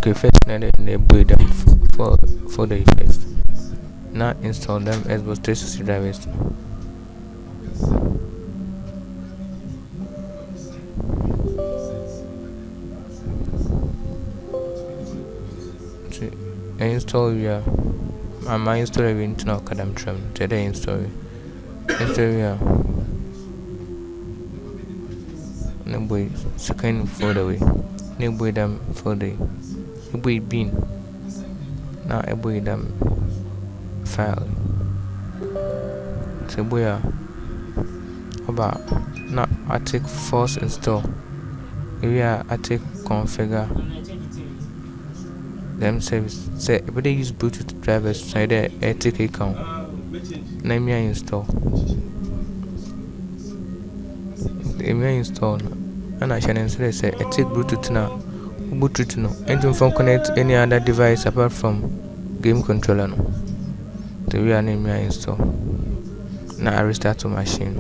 Okay, first now enable them for the first. Now install them Xbox 360 drivers. So, install via my install into Kadam Tram. Today install via Neboy second folder way. Neboy them folder. Neboy bin. Now eboy them file. So boy about now I take force install. Area I take configure them service. Say if they use Bluetooth drivers, so there I take account. Name me install. Me install and I shall say I take Bluetooth now. Bluetooth no. Engine phone connect any other device apart from game controller no. The real name me install. Now I restart the machine.